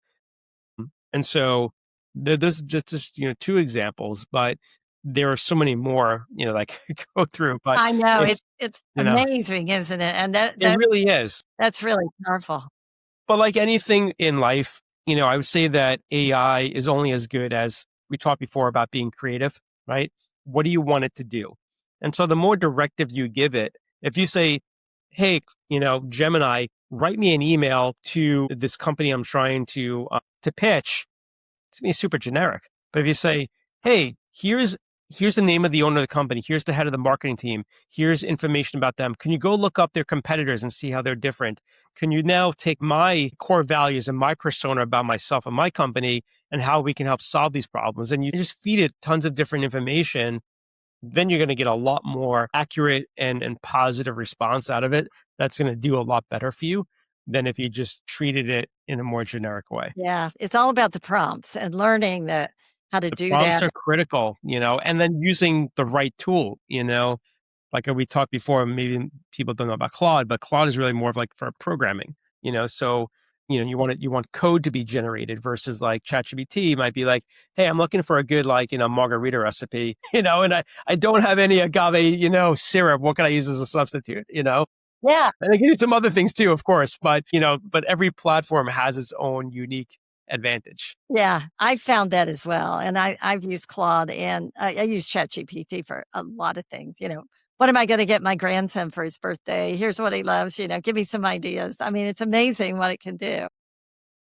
A: And so those are just two examples, but there are so many more, that I could go through, but
B: I know.
A: it's,
B: It's
A: you know,
B: amazing, isn't it? And
A: it really is.
B: that's really powerful.
A: But like anything in life, I would say that AI is only as good as we talked before about being creative, right? What do you want it to do? And so the more directive you give it, if you say, hey, Gemini, write me an email to this company I'm trying to pitch, it's gonna be super generic. But if you say, hey, here's the name of the owner of the company, here's the head of the marketing team, here's information about them. Can you go look up their competitors and see how they're different? Can you now take my core values and my persona about myself and my company and how we can help solve these problems? And you just feed it tons of different information. Then you're going to get a lot more accurate and positive response out of it. That's going to do a lot better for you than if you just treated it in a more generic way.
B: Yeah. It's all about the prompts and learning how to
A: The
B: do
A: prompts
B: that.
A: are critical, and then using the right tool, like we talked before, maybe people don't know about Claude, but Claude is really more of like for programming, so, you want code to be generated versus like ChatGPT might be like, hey, I'm looking for a good, like, margarita recipe, and I don't have any agave, syrup. What can I use as a substitute,
B: Yeah.
A: And I can do some other things too, of course, but every platform has its own unique advantage.
B: Yeah, I found that as well, and I've used Claude, and I use ChatGPT for a lot of things, What am I gonna get my grandson for his birthday? Here's what he loves, give me some ideas. I mean, it's amazing what it can do.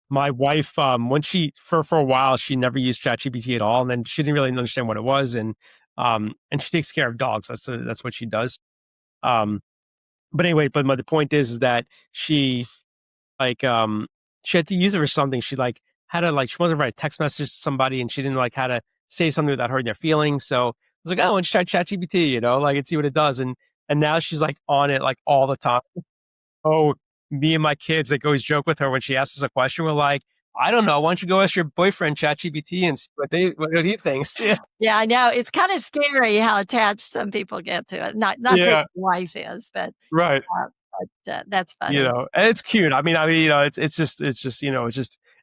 A: My wife, when for a while, she never used ChatGPT at all, and then she didn't really understand what it was, and she takes care of dogs. That's what she does. Um, but anyway, the point is that like she had to use it for something. She like had to like she wanted to write a text message to somebody, and she didn't like how to say something without hurting their feelings. So I was like, oh, and try ChatGPT, like and see what it does, and now she's like on it like all the time. Oh, me and my kids like always joke with her when she asks us a question. We're like, I don't know. Why don't you go ask your boyfriend ChatGPT and see what he thinks? Yeah,
B: Yeah, I know, it's kinda scary how attached some people get to it. Not that
A: yeah,
B: your wife is,
A: right.
B: uh, that's funny.
A: And it's cute. I mean,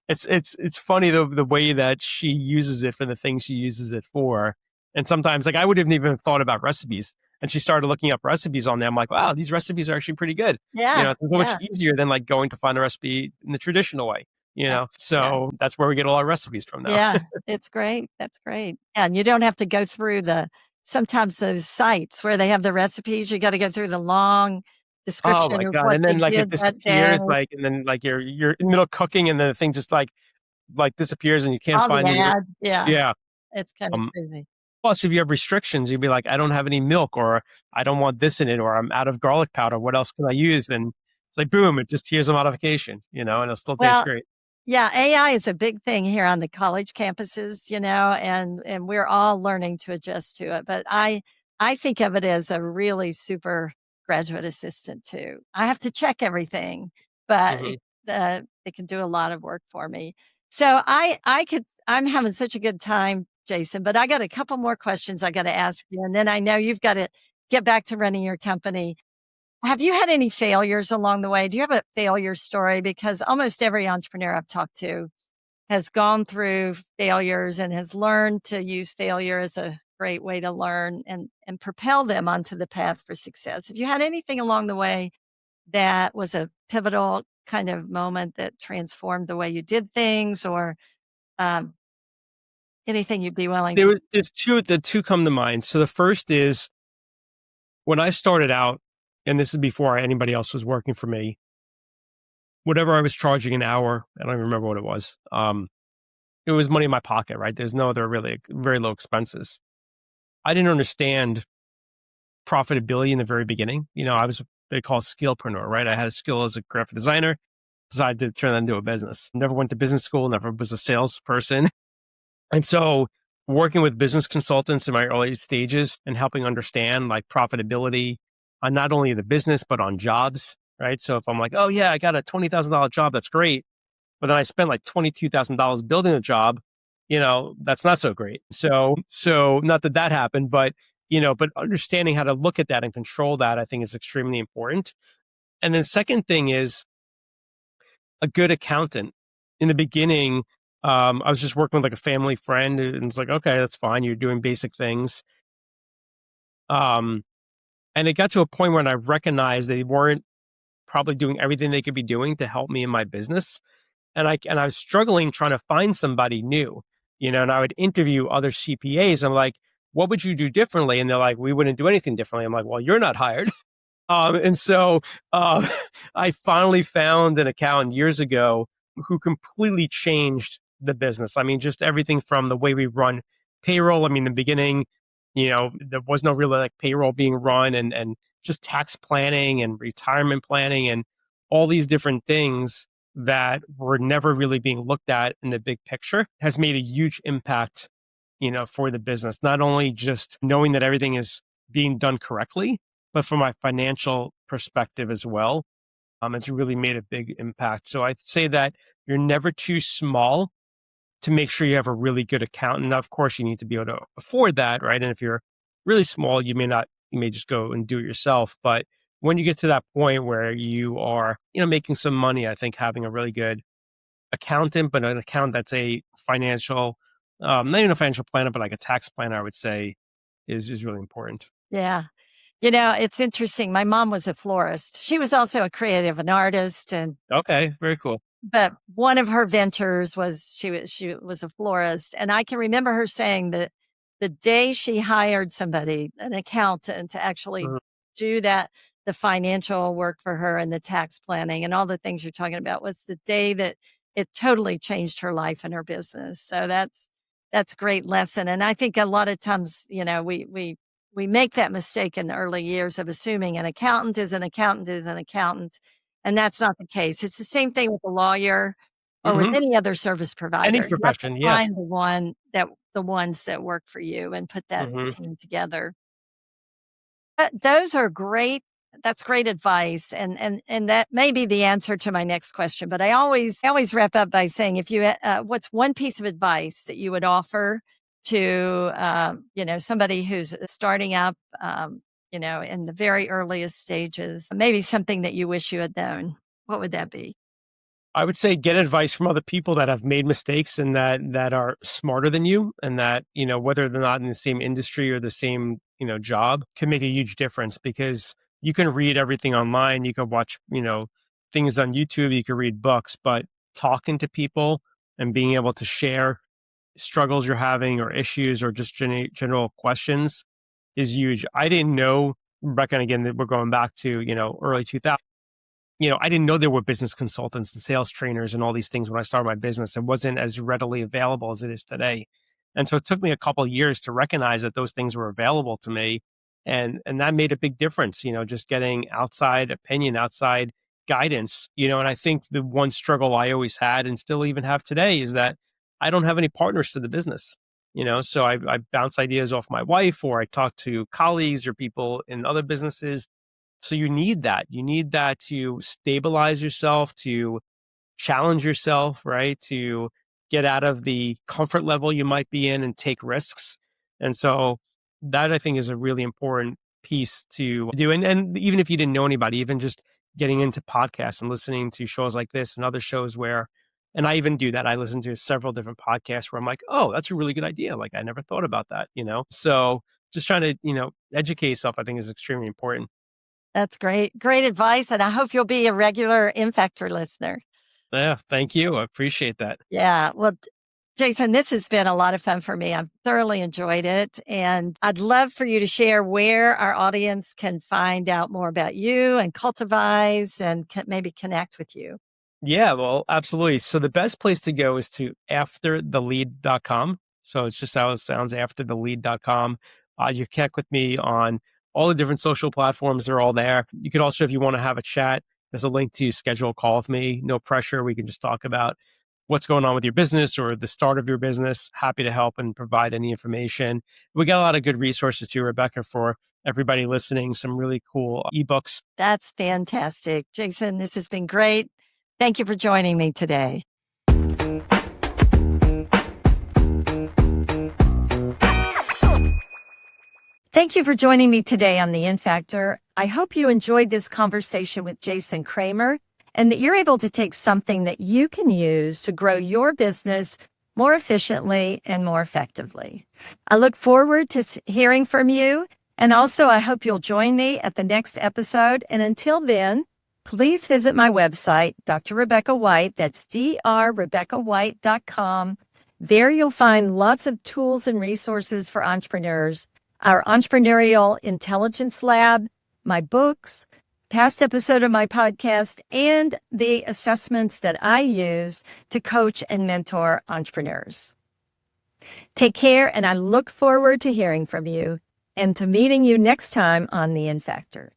A: it's funny the way that she uses it for the things she uses it for. And sometimes, like, I would have even thought about recipes, and she started looking up recipes on them. Like, wow, these recipes are actually pretty good.
B: Yeah,
A: It's so much
B: yeah,
A: easier than like going to find a recipe in the traditional way.
B: yeah, yeah.
A: So that's where we get all our recipes from now.
B: Yeah, it's great, that's great. Yeah, and you don't have to go through sometimes those sites where they have the recipes, you gotta go through the long
A: Oh
B: description
A: my
B: of
A: god!
B: what
A: And
B: they
A: then like it
B: did that day.
A: disappears, like, and then like you're in the middle of cooking, and then the thing just like disappears, and you can't
B: All the
A: find any.
B: ads, yeah,
A: Yeah.
B: it's kinda
A: Um,
B: crazy.
A: Plus, if you have restrictions, you'd be like, I don't have any milk, or I don't want this in it, or I'm out of garlic powder. What else can I use? And it's like, boom, it just here's a modification, and it'll still taste
B: Well,
A: great.
B: yeah, AI is a big thing here on the college campuses, and we're all learning to adjust to it. But I think of it as a really super graduate assistant too. I have to check everything, but
A: Hmm.
B: it can do a lot of work for me. So I'm having such a good time, Jason. But I got a couple more questions I got to ask you, and then I know you've got to get back to running your company. Have you had any failures along the way? Do you have a failure story? Because almost every entrepreneur I've talked to has gone through failures and has learned to use failure as a great way to learn and propel them onto the path for success. Have you had anything along the way that was a pivotal kind of moment that transformed the way you did things or um, anything you'd be willing to?
A: There's two. The two come to mind. So the first is when I started out, and this is before anybody else was working for me. Whatever I was charging an hour, I don't even remember what it was. It was money in my pocket, right? There's no other really very low expenses. I didn't understand profitability in the very beginning. I was they call skillpreneur, right? I had a skill as a graphic designer, decided to turn that into a business. Never went to business school, never was a salesperson. And so working with business consultants in my early stages and helping understand like profitability on not only the business, but on jobs, right? So if I'm like, oh yeah, I got a $20,000 job, that's great. But then I spent like $22,000 building a job, that's not so great. So not that that happened, but, but understanding how to look at that and control that, I think is extremely important. And then second thing is a good accountant. In the beginning, I was just working with like a family friend and it's like, okay, that's fine. You're doing basic things. Um, and it got to a point when I recognized they weren't probably doing everything they could be doing to help me in my business. And I was struggling trying to find somebody new, and I would interview other CPAs. I'm like, what would you do differently? And they're like, we wouldn't do anything differently. I'm like, well, you're not hired. And so uh, I finally found an accountant years ago who completely changed the business. I mean, just everything from the way we run payroll. I mean, in the beginning, there was no really like payroll being run and just tax planning and retirement planning and all these different things that were never really being looked at in the big picture has made a huge impact, for the business. Not only just knowing that everything is being done correctly, but from my financial perspective as well, it's really made a big impact. So I'd say that you're never too small to make sure you have a really good accountant. Now, of course, you need to be able to afford that, right? And if you're really small, you may not, you may just go and do it yourself. But when you get to that point where you are, making some money, I think having a really good accountant, but an accountant that's a financial, not even a financial planner, but like a tax planner, I would say is really important.
B: Yeah. It's interesting. My mom was a florist. She was also a creative, an artist,
A: Okay, very cool.
B: but one of her ventures was she was a florist, and I can remember her saying that the day she hired somebody, an accountant, to actually
A: Mhm.
B: do the financial work for her and the tax planning and all the things you're talking about was the day that it totally changed her life and her business. So that's a great lesson. And I think a lot of times, we make that mistake in the early years of assuming an accountant is an accountant is an accountant. And that's not the case. It's the same thing with a lawyer or with
A: Mhm.
B: any other service
A: Any
B: provider. You have to
A: profession, yeah.
B: find the ones that work for you and put that
A: Mhm.
B: team together. But those are great. That's great advice, and that may be the answer to my next question. But I always wrap up by saying, if you what's one piece of advice that you would offer to somebody who's starting up, in the very earliest stages, maybe something that you wish you had known. What would that be?
A: I would say get advice from other people that have made mistakes and that are smarter than you, and that, whether they're not in the same industry or the same, job, can make a huge difference because you can read everything online, you can watch, things on YouTube, you can read books, but talking to people and being able to share struggles you're having or issues or just general questions is huge. I didn't know, Rebecca, and again, that we're going back to, early 2000s. I didn't know there were business consultants and sales trainers and all these things when I started my business. It wasn't as readily available as it is today. And so it took me a couple of years to recognize that those things were available to me. And that made a big difference, just getting outside opinion, outside guidance, and I think the one struggle I always had and still even have today is that I don't have any partners to the business. So I bounce ideas off my wife or I talk to colleagues or people in other businesses, so you need that. You need that to stabilize yourself, to challenge yourself, right? To get out of the comfort level you might be in and take risks. And so that I think is a really important piece to do. And even if you didn't know anybody, even just getting into podcasts and listening to shows like this and other shows where, and I even do that. I listen to several different podcasts where I'm like, oh, that's a really good idea. Like I never thought about that. So just trying to, educate yourself, I think is extremely important.
B: That's great. Great advice. And I hope you'll be a regular Infactor listener.
A: Yeah, thank you. I appreciate that.
B: Yeah. Well, Jason, this has been a lot of fun for me. I've thoroughly enjoyed it. And I'd love for you to share where our audience can find out more about you and Cultivize and maybe connect with you.
A: Yeah, well, absolutely. So the best place to go is to afterthelead.com. So it's just how it sounds, afterthelead.com. You can connect with me on all the different social platforms. They're all there. You could also, if you want to have a chat, there's a link to schedule a call with me. No pressure. We can just talk about what's going on with your business or the start of your business, happy to help and provide any information. We got a lot of good resources too, Rebecca, for everybody listening, some really cool ebooks.
B: That's fantastic. Jason, this has been great. Thank you for joining me today. Thank you for joining me today on The In Factor. I hope you enjoyed this conversation with Jason Kramer and that you're able to take something that you can use to grow your business more efficiently and more effectively. I look forward to hearing from you. And also, I hope you'll join me at the next episode. And until then, please visit my website, Dr. Rebecca White. That's drrebeccawhite.com. There you'll find lots of tools and resources for entrepreneurs, our Entrepreneurial Intelligence Lab, my books, past episode of my podcast, and the assessments that I use to coach and mentor entrepreneurs. Take care, and I look forward to hearing from you and to meeting you next time on The In Factor.